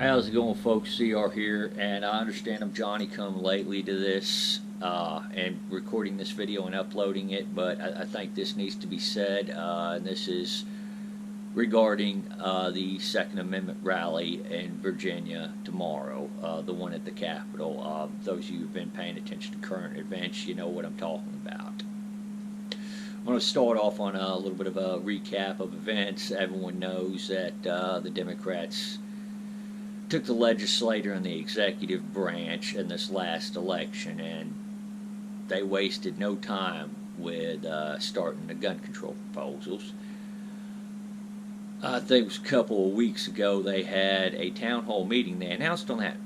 How's it going, folks? CR here, and I understand I'm Johnny come lately to this and recording this video and uploading it, but I think this needs to be said, and this is regarding the Second Amendment rally in Virginia tomorrow, the one at the Capitol. Those of you who've been paying attention to current events, you know what I'm talking about. I'm going to start off on a little bit of a recap of events. Everyone knows that the Democrats took the legislature and the executive branch in this last election, and they wasted no time with starting the gun control proposals. I think it was a couple of weeks ago they had a town hall meeting. They announced on that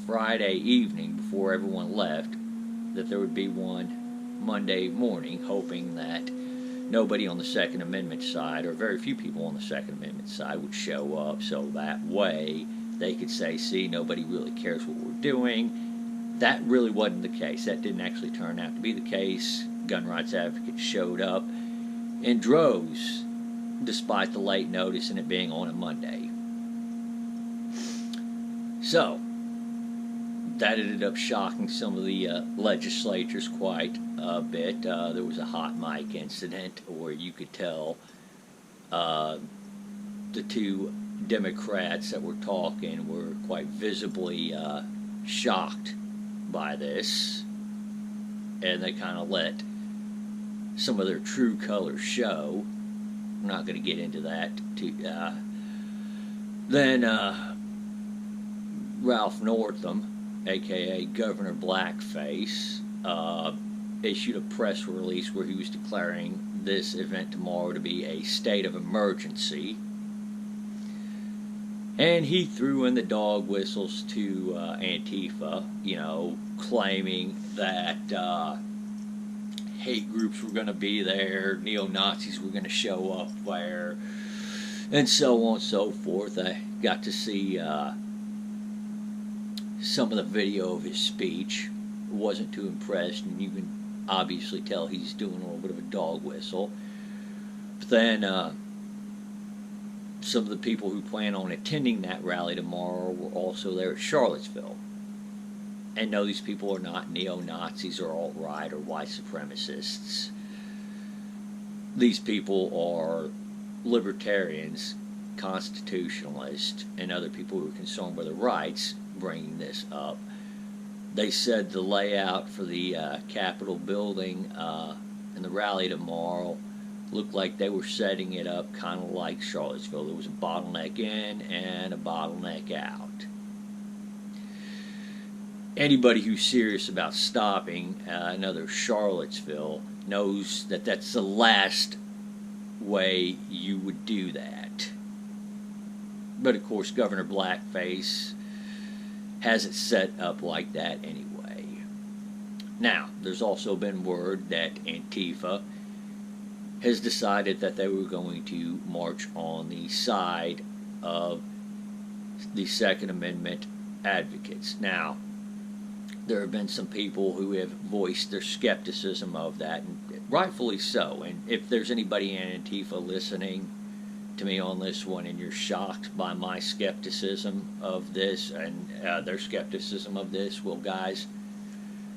Friday evening before everyone left that there would be one Monday morning, hoping that nobody on the Second Amendment side, or very few people on the Second Amendment side, would show up, so that way they could say, see, nobody really cares what we're doing. That really wasn't the case. That didn't actually turn out to be the case. Gun rights advocates showed up in droves, despite the late notice and it being on a Monday. So, that ended up shocking some of the legislators quite a bit. There was a hot mic incident where you could tell the two Democrats that were talking were quite visibly shocked by this, and they kind of let some of their true colors show. I'm not going to get into that. Then Ralph Northam, aka Governor Blackface, issued a press release where he was declaring this event tomorrow to be a state of emergency. And he threw in the dog whistles to Antifa, claiming that hate groups were going to be there, neo-Nazis were going to show up there, and so on and so forth. I got to see some of the video of his speech. Wasn't too impressed, and you can obviously tell he's doing a little bit of a dog whistle. But then some of the people who plan on attending that rally tomorrow were also there at Charlottesville. And no, these people are not neo-Nazis or alt-right or white supremacists. These people are libertarians, constitutionalists, and other people who are concerned with their rights bringing this up. They said the layout for the Capitol building and the rally tomorrow looked like they were setting it up kind of like Charlottesville. There was a bottleneck in and a bottleneck out. Anybody who's serious about stopping another Charlottesville knows that that's the last way you would do that. But of course, Governor Blackface has it set up like that anyway. Now, there's also been word that Antifa has decided that they were going to march on the side of the Second Amendment advocates. Now, there have been some people who have voiced their skepticism of that, and rightfully so. And if there's anybody in Antifa listening to me on this one and you're shocked by my skepticism of this and their skepticism of this, well, guys,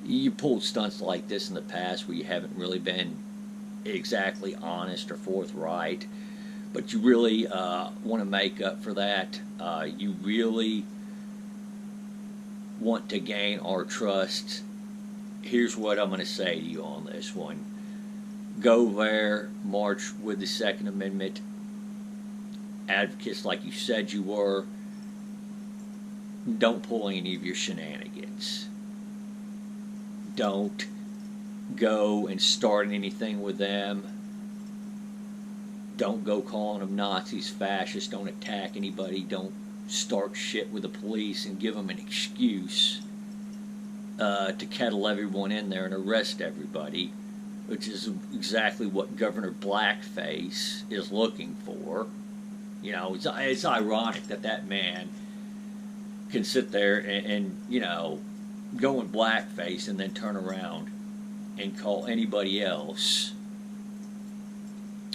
you pulled stunts like this in the past where you haven't really been exactly honest or forthright, but you really want to make up for that. You really want to gain our trust. Here's what I'm going to say to you on this one. Go there, march with the Second Amendment advocates like you said you were. Don't pull any of your shenanigans. Don't go and start anything with them. Don't go calling them Nazis, fascists. Don't attack anybody. Don't start shit with the police and give them an excuse to kettle everyone in there and arrest everybody, which is exactly what Governor Blackface is looking for. It's ironic that man can sit there and go in blackface and then turn around and call anybody else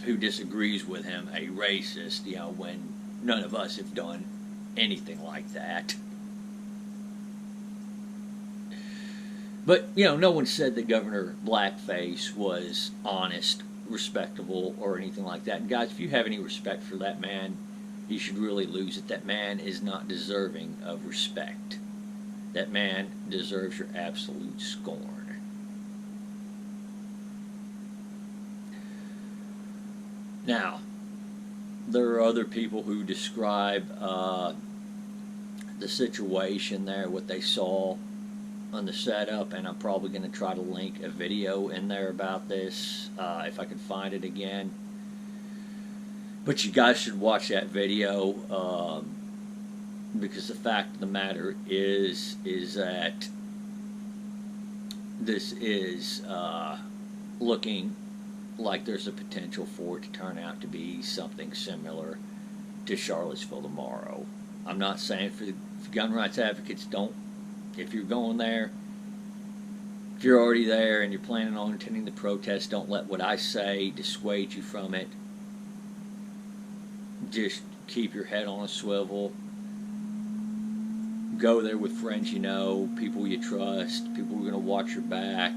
who disagrees with him a racist, when none of us have done anything like that. But, you know, no one said that Governor Blackface was honest, respectable, or anything like that. And guys, if you have any respect for that man, you should really lose it. That man is not deserving of respect. That man deserves your absolute scorn. Now, there are other people who describe the situation there, what they saw on the setup, and I'm probably going to try to link a video in there about this if I can find it again. But you guys should watch that video because the fact of the matter is that this is looking like there's a potential for it to turn out to be something similar to Charlottesville tomorrow. I'm not saying for gun rights advocates, don't. If you're going there, if you're already there and you're planning on attending the protest, don't let what I say dissuade you from it. Just keep your head on a swivel. Go there with friends you know, people you trust, people who are going to watch your back.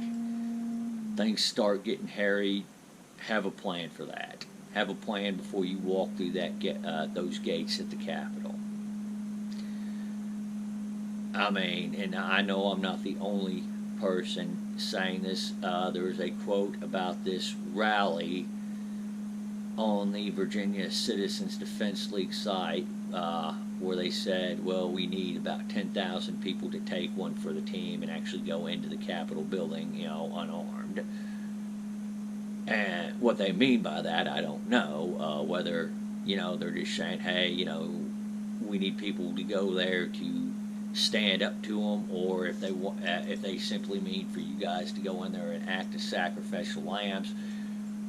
Things start getting hairy. Have a plan for that. Have a plan before you walk through those gates at the Capitol. I mean, and I know I'm not the only person saying this. There was a quote about this rally on the Virginia Citizens Defense League site where they said, well, we need about 10,000 people to take one for the team and actually go into the Capitol building, you know, unarmed. And what they mean by that, I don't know. Whether, you know, they're just saying, hey, you know, we need people to go there to stand up to them, or if they simply mean for you guys to go in there and act as sacrificial lambs,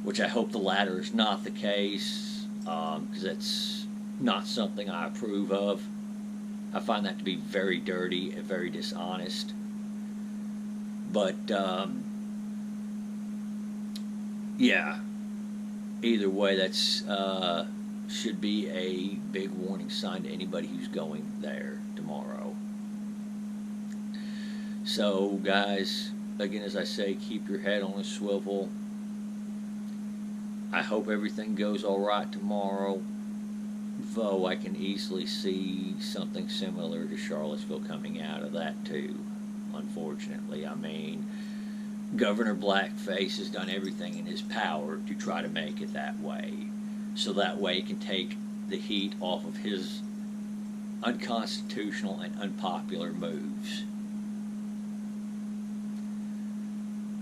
which I hope the latter is not the case, because that's not something I approve of. I find that to be very dirty and very dishonest. But yeah, either way, that's should be a big warning sign to anybody who's going there tomorrow. So, guys, again, as I say, keep your head on a swivel. I hope everything goes all right tomorrow, though I can easily see something similar to Charlottesville coming out of that, too, unfortunately. I mean, Governor Blackface has done everything in his power to try to make it that way, so that way he can take the heat off of his unconstitutional and unpopular moves.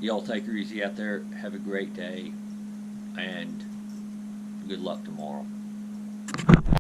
Y'all take her easy out there. Have a great day, and good luck tomorrow.